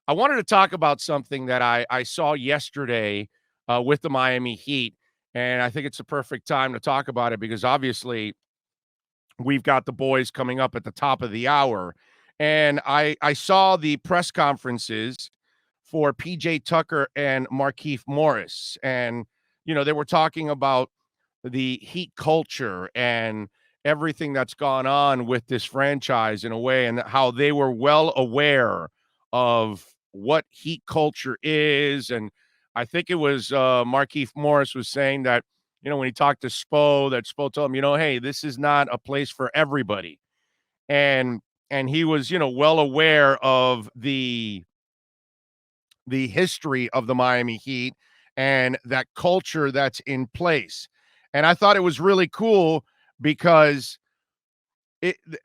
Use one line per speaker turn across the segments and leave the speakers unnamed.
I wanted to talk about something that I saw yesterday with the Miami Heat, and I think it's the perfect time to talk about it because obviously we've got the boys coming up at the top of the hour, and I saw the press conferences for PJ Tucker and Markieff Morris, and they were talking about the Heat culture and everything that's gone on with this franchise in a way, and how they were well aware of what Heat culture is. And I think it was Markieff Morris was saying that, when he talked to Spo, that Spo told him, hey, this is not a place for everybody. And he was, well aware of the history of the Miami Heat and that culture that's in place. And I thought it was really cool because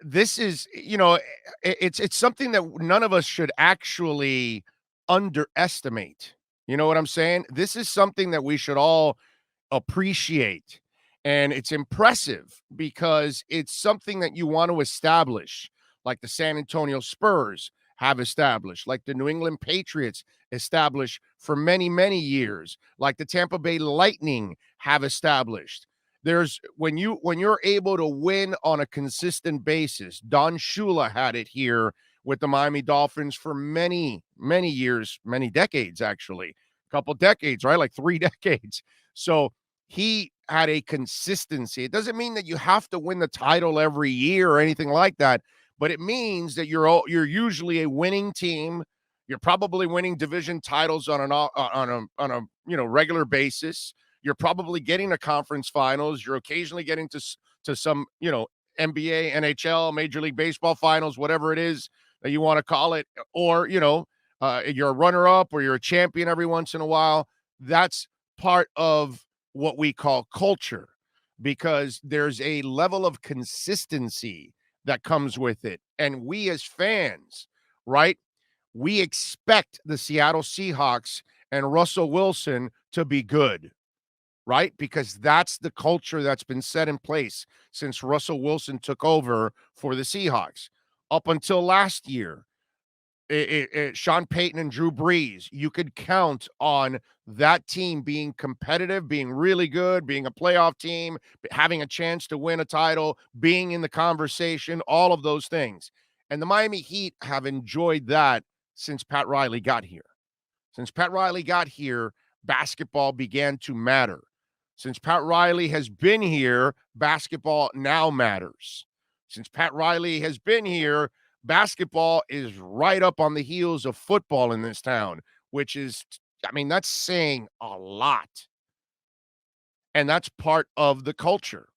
this is, it's something that none of us should actually underestimate. You know what I'm saying? This is something that we should all appreciate. And it's impressive because it's something that you want to establish, like the San Antonio Spurs have established, like the New England Patriots established for many, many years, like the Tampa Bay Lightning have established. There's when you're able to win on a consistent basis. Don Shula had it here with the Miami Dolphins for many, many years, many decades, actually. A couple decades, right? Like 3 decades. So he had a consistency. It doesn't mean that you have to win the title every year or anything like that, but it means that you're usually a winning team. You're probably winning division titles on a regular basis. You're probably getting to conference finals. You're occasionally getting to some NBA, NHL, Major League Baseball finals, whatever it is that you want to call it, or you're a runner up or you're a champion every once in a while. That's part of what we call culture, because there's a level of consistency that comes with it. And we as fans, right? We expect the Seattle Seahawks and Russell Wilson to be good, right? Because that's the culture that's been set in place since Russell Wilson took over for the Seahawks. Up until last year, Sean Payton and Drew Brees, you could count on that team being competitive, being really good, being a playoff team, having a chance to win a title, being in the conversation, all of those things. And the Miami Heat have enjoyed that since Pat Riley got here. Since Pat Riley got here, basketball began to matter. Since Pat Riley has been here, basketball now matters. Since Pat Riley has been here, basketball is right up on the heels of football in this town, which is, that's saying a lot. And that's part of the culture.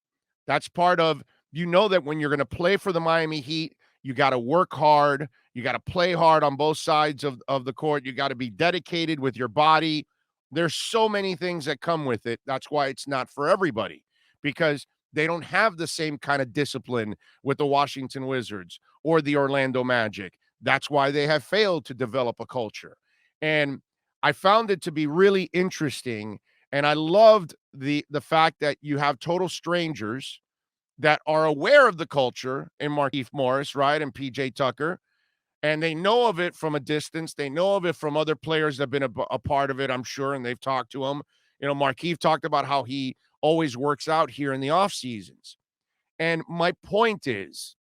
That's part of, that when you're going to play for the Miami Heat, you got to work hard. You got to play hard on both sides of the court. You got to be dedicated with your body. There's so many things that come with it. That's why it's not for everybody, because they don't have the same kind of discipline with the Washington Wizards or the Orlando Magic. That's why they have failed to develop a culture. And I found it to be really interesting. And I loved the fact that you have total strangers that are aware of the culture in Markieff Morris, right, and PJ Tucker, and they know of it from a distance. They know of it from other players that have been a part of it, I'm sure, and they've talked to him. Markieff talked about how he always works out here in the off seasons. And my point is,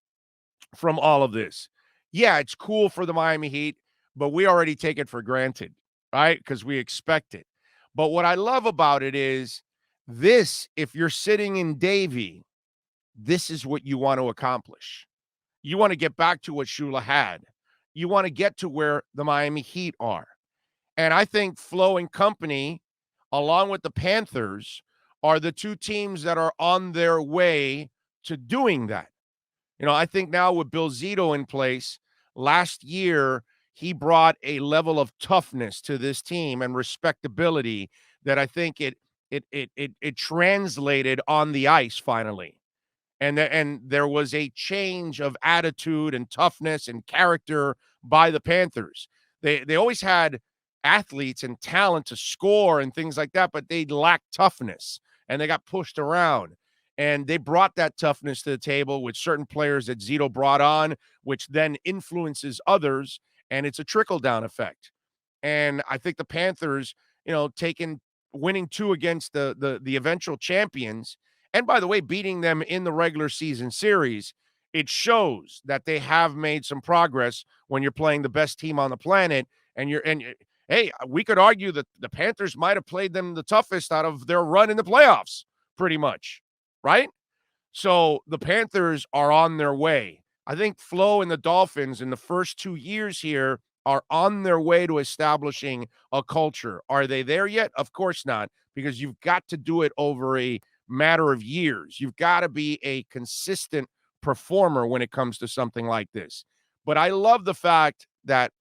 from all of this, yeah, it's cool for the Miami Heat, but we already take it for granted, right? Because we expect it. But what I love about it is this: if you're sitting in Davie, this is what you want to accomplish. You want to get back to what Shula had. You want to get to where the Miami Heat are. And I think Flo and company, along with the Panthers, are the two teams that are on their way to doing that. I think now with Bill Zito in place, last year, he brought a level of toughness to this team and respectability that I think it translated on the ice finally. And there was a change of attitude and toughness and character by the Panthers. They always had athletes and talent to score and things like that, but they lacked toughness and they got pushed around. And they brought that toughness to the table with certain players that Zito brought on, which then influences others. and it's a trickle-down effect. And I think the Panthers, winning 2 against the eventual champions, and by the way, beating them in the regular season series, it shows that they have made some progress when you're playing the best team on the planet. Hey, we could argue that the Panthers might have played them the toughest out of their run in the playoffs, pretty much, right? So the Panthers are on their way. I think Flo and the Dolphins in the first 2 years here are on their way to establishing a culture. Are they there yet? Of course not, because you've got to do it over a matter of years. You've got to be a consistent performer when it comes to something like this. But I love the fact that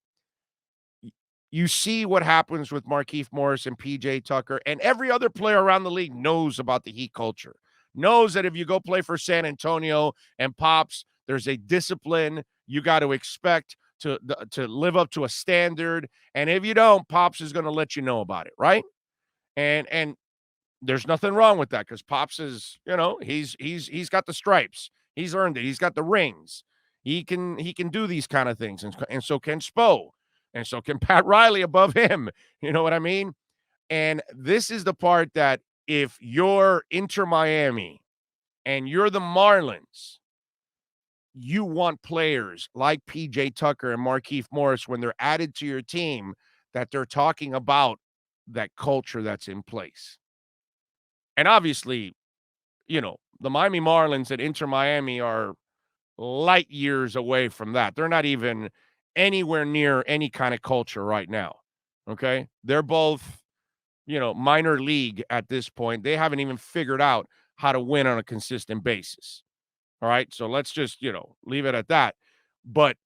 you see what happens with Markieff Morris and PJ Tucker, and every other player around the league knows about the Heat culture, knows that if you go play for San Antonio and Pops, there's a discipline you got to expect to live up to a standard. And if you don't, Pops is going to let you know about it, right? And there's nothing wrong with that, because Pops is, he's got the stripes. He's earned it. He's got the rings. He can do these kind of things, and so can Spo. And so can Pat Riley above him. You know what I mean? And this is the part that if you're Inter Miami and you're the Marlins, you want players like PJ Tucker and Markieff Morris, when they're added to your team, that they're talking about that culture that's in place. And obviously, the Miami Marlins at Inter Miami are light years away from that. They're not even anywhere near any kind of culture right now. Okay. They're both, minor league at this point. They haven't even figured out how to win on a consistent basis. All right. So let's just, leave it at that. But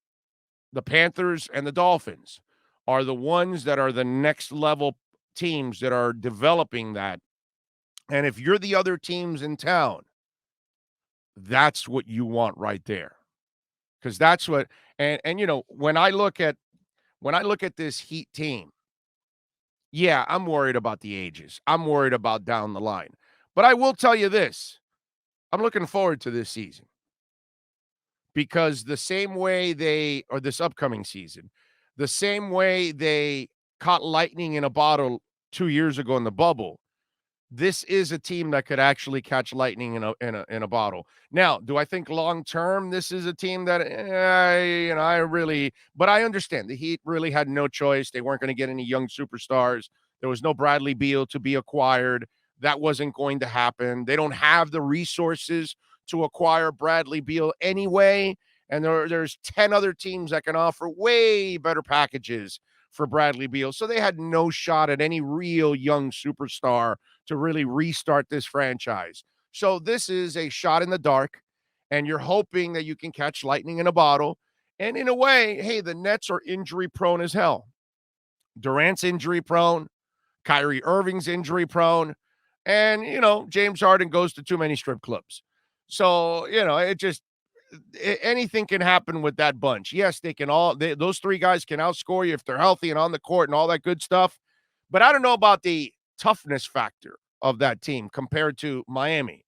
the Panthers and the Dolphins are the ones that are the next level teams that are developing that. And if you're the other teams in town, that's what you want right there. Because that's what, and when I look at this Heat team, yeah, I'm worried about the ages. I'm worried about down the line. But I will tell you this. I'm looking forward to this season, because the same way or this upcoming season, the same way they caught lightning in a bottle 2 years ago in the bubble, this is a team that could actually catch lightning in a bottle. Now, do I think long term this is a team that but I understand the Heat really had no choice. They weren't going to get any young superstars. There was no Bradley Beal to be acquired. That wasn't going to happen. They don't have the resources to acquire Bradley Beal anyway, and there's 10 other teams that can offer way better packages for Bradley Beal. So they had no shot at any real young superstar to really restart this franchise. So this is a shot in the dark, and you're hoping that you can catch lightning in a bottle. And in a way, hey, the Nets are injury prone as hell. Durant's injury prone. Kyrie Irving's injury prone. And, James Harden goes to too many strip clubs. So, anything can happen with that bunch. Yes, those three guys can outscore you if they're healthy and on the court and all that good stuff. But I don't know about the toughness factor of that team compared to Miami.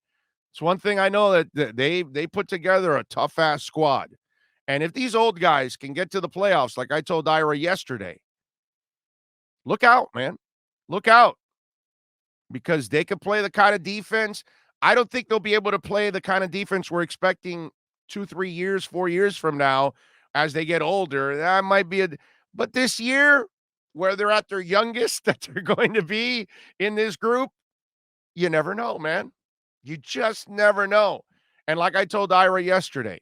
It's one thing I know, that they put together a tough-ass squad. And if these old guys can get to the playoffs, like I told Ira yesterday, look out, man. Look out. Because they can play the kind of defense. I don't think they'll be able to play the kind of defense we're expecting 2, 3 years, 4 years from now as they get older. That might be but this year, where they're at their youngest that they're going to be in this group, you never know, man. You just never know. And like I told Ira yesterday,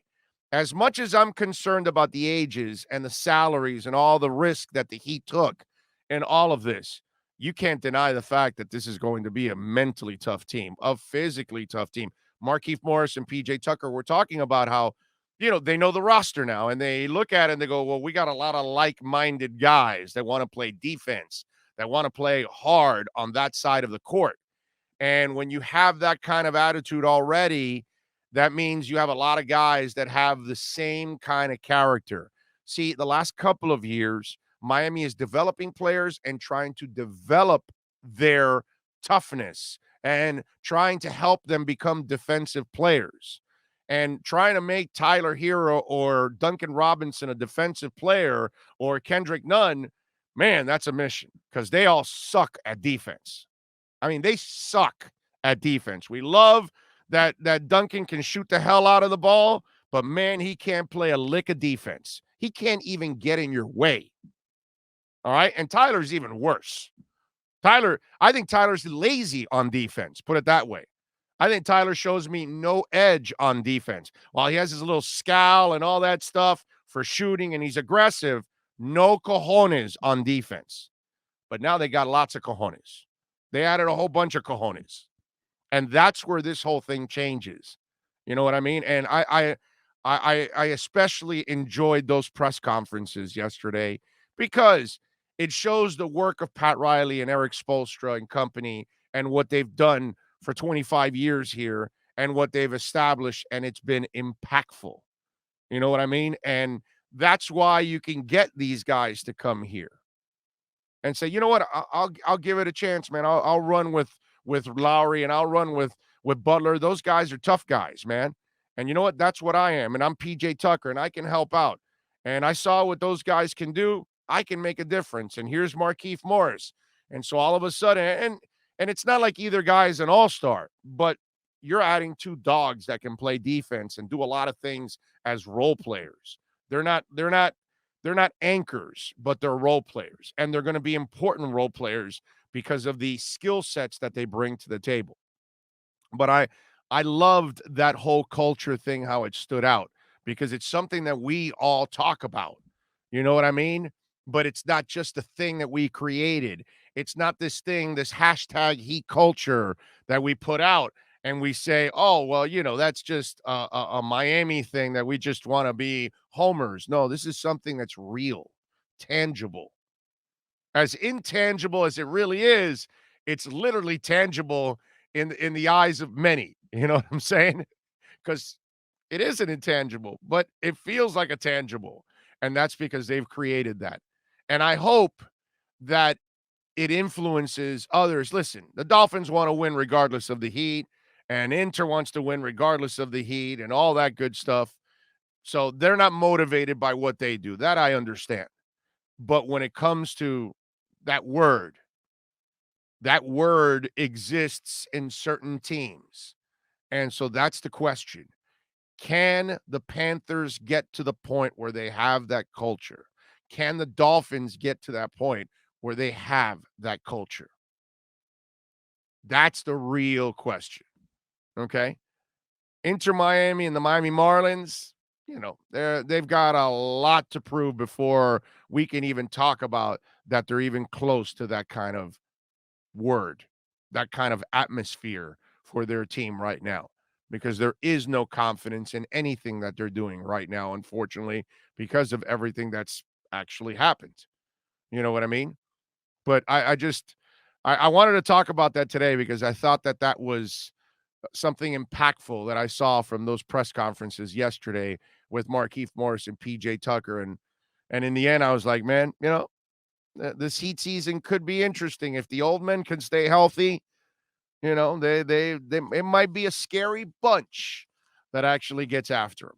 as much as I'm concerned about the ages and the salaries and all the risk that the Heat took in all of this, you can't deny the fact that this is going to be a mentally tough team, a physically tough team. Markieff Morris and PJ Tucker were talking about how, they know the roster now, and they look at it and they go, well, we got a lot of like-minded guys that want to play defense, that want to play hard on that side of the court. And when you have that kind of attitude already, that means you have a lot of guys that have the same kind of character. See, the last couple of years, Miami is developing players and trying to develop their toughness and trying to help them become defensive players. And trying to make Tyler Hero or Duncan Robinson a defensive player or Kendrick Nunn, man, that's a mission because they all suck at defense. I mean, they suck at defense. We love that Duncan can shoot the hell out of the ball, but man, he can't play a lick of defense. He can't even get in your way. All right. And Tyler's even worse. I think Tyler's lazy on defense. Put it that way. I think Tyler shows me no edge on defense. While he has his little scowl and all that stuff for shooting and he's aggressive, no cojones on defense. But now they got lots of cojones. They added a whole bunch of cojones. And that's where this whole thing changes. You know what I mean? And I especially enjoyed those press conferences yesterday because it shows the work of Pat Riley and Eric Spoelstra and company and what they've done for 25 years here and what they've established, and it's been impactful. You know what I mean? And that's why you can get these guys to come here and say, you know what, I'll give it a chance, man. I'll run with Lowry and I'll run with Butler. Those guys are tough guys, man. And you know what? That's what I am. And I'm PJ Tucker and I can help out. And I saw what those guys can do. I can make a difference. And here's Markieff Morris. And so all of a sudden, and it's not like either guy is an all-star, but you're adding two dogs that can play defense and do a lot of things as role players. They're not anchors, but they're role players. And they're going to be important role players because of the skill sets that they bring to the table. But I loved that whole culture thing, how it stood out, because it's something that we all talk about. You know what I mean? But it's not just a thing that we created. It's not this thing, this hashtag heat culture that we put out and we say, oh, well, you know, that's just a Miami thing that we just want to be homers. No, this is something that's real, tangible. As intangible as it really is, it's literally tangible in the eyes of many. You know what I'm saying? Because it is an intangible, but it feels like a tangible. And that's because they've created that. And I hope that it influences others. Listen, the Dolphins want to win regardless of the heat, and Inter wants to win regardless of the heat and all that good stuff. So they're not motivated by what they do. That I understand. But when it comes to that word exists in certain teams. And so that's the question. Can the Panthers get to the point where they have that culture? Can the Dolphins get to that point where they have that culture? That's the real question. Okay? Inter Miami and the Miami Marlins, you know, they've got a lot to prove before we can even talk about that they're even close to that kind of word, that kind of atmosphere for their team right now, because there is no confidence in anything that they're doing right now, unfortunately, because of everything that's actually happened. You know what I mean? But I wanted to talk about that today because I thought that was something impactful that I saw from those press conferences yesterday with Markieff Morris and PJ Tucker. And in the end, I was like, man, you know, this heat season could be interesting if the old men can stay healthy. You know, they it might be a scary bunch that actually gets after them.